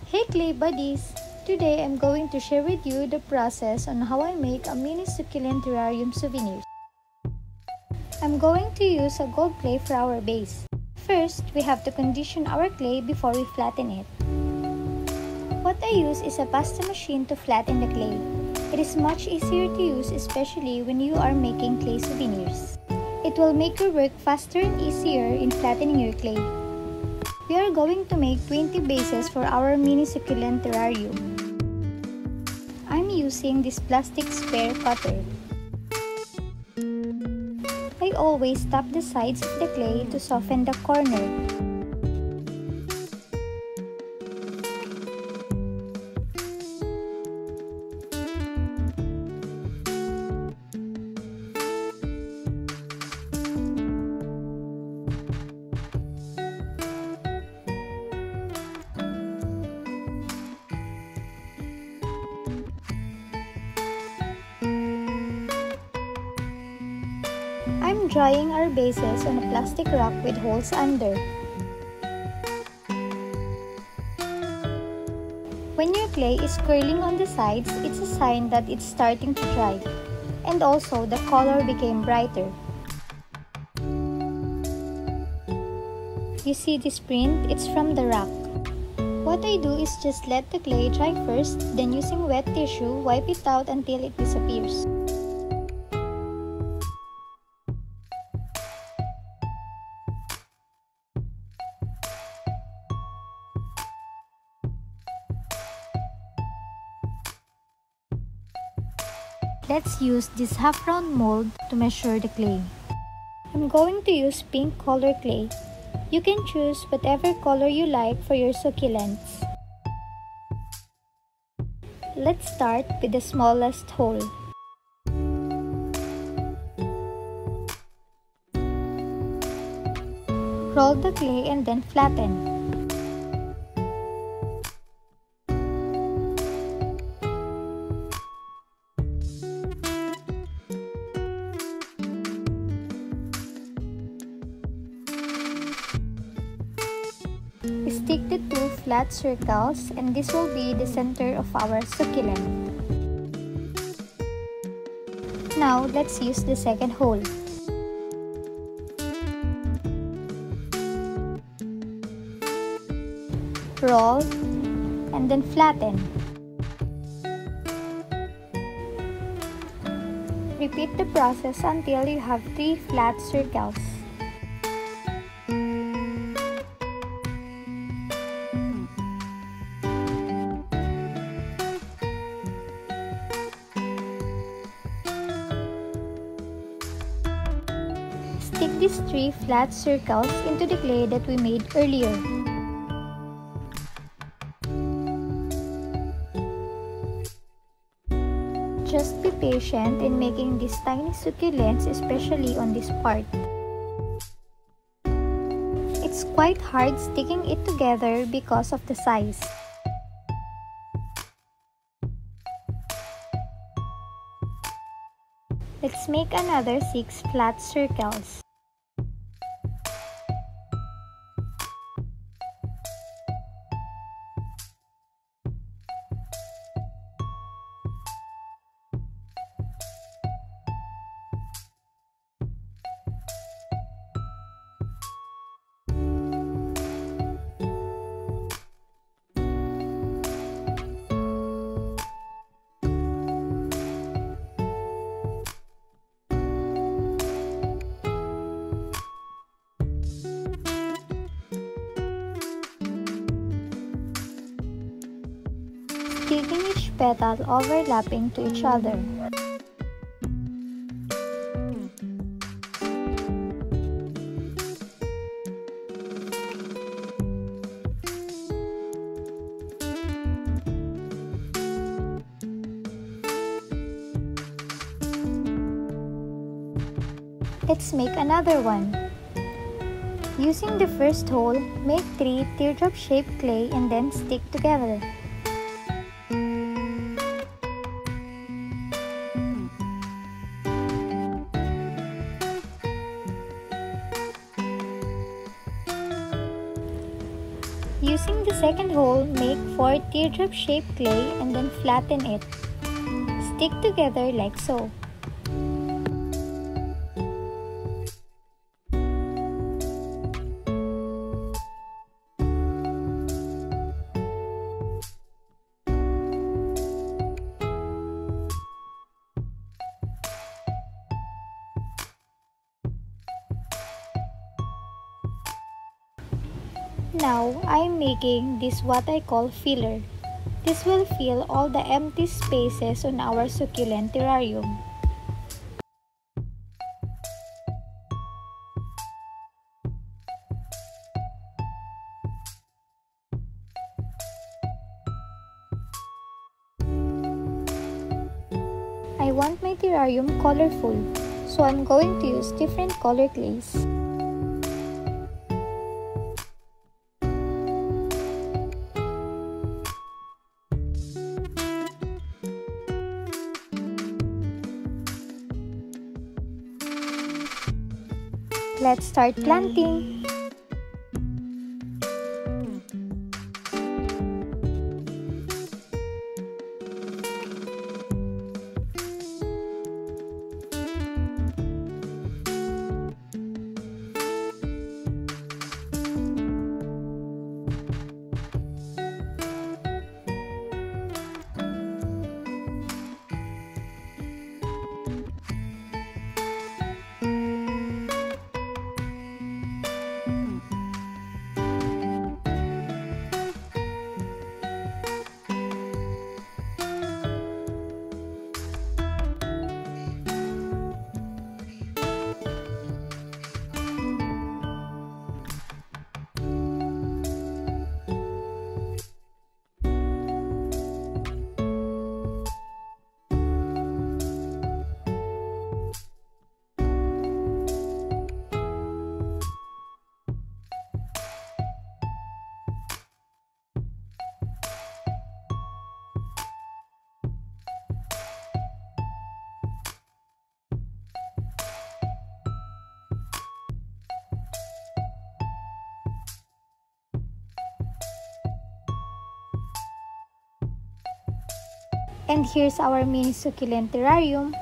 Hey clay buddies! Today I'm going to share with you the process on how I make a mini succulent terrarium souvenirs. I'm going to use a gold clay for our base. First, we have to condition our clay before we flatten it. What I use is a pasta machine to flatten the clay. It is much easier to use, especially when you are making clay souvenirs. It will make your work faster and easier in flattening your clay. We are going to make 20 bases for our mini succulent terrarium. I'm using this plastic spare cutter. I always tap the sides of the clay to soften the corner. I'm drying our bases on a plastic rack with holes under. When your clay is curling on the sides, it's a sign that it's starting to dry. And also, the color became brighter. You see this print? It's from the rack. What I do is just let the clay dry first, then using wet tissue, wipe it out until it disappears. Let's use this half-round mold to measure the clay. I'm going to use pink color clay. You can choose whatever color you like for your succulents. Let's start with the smallest hole. Roll the clay and then flatten. Stick the two flat circles, and this will be the center of our succulent. Now, let's use the second hole. Roll, and then flatten. Repeat the process until you have 3 flat circles. Stick these 3 flat circles into the clay that we made earlier. Just be patient in making these tiny succulents, especially on this part. It's quite hard sticking it together because of the size. Let's make another 6 flat circles. Sticking each petal overlapping to each other. Let's make another one. Using the first hole, make 3 teardrop-shaped clay and then stick together. Using the second hole, make 4 teardrop-shaped clay and then flatten it. Stick together like so. Now, I'm making this what I call filler. This will fill all the empty spaces on our succulent terrarium. I want my terrarium colorful, so I'm going to use different color clays. Let's start planting. And here's our mini succulent terrarium.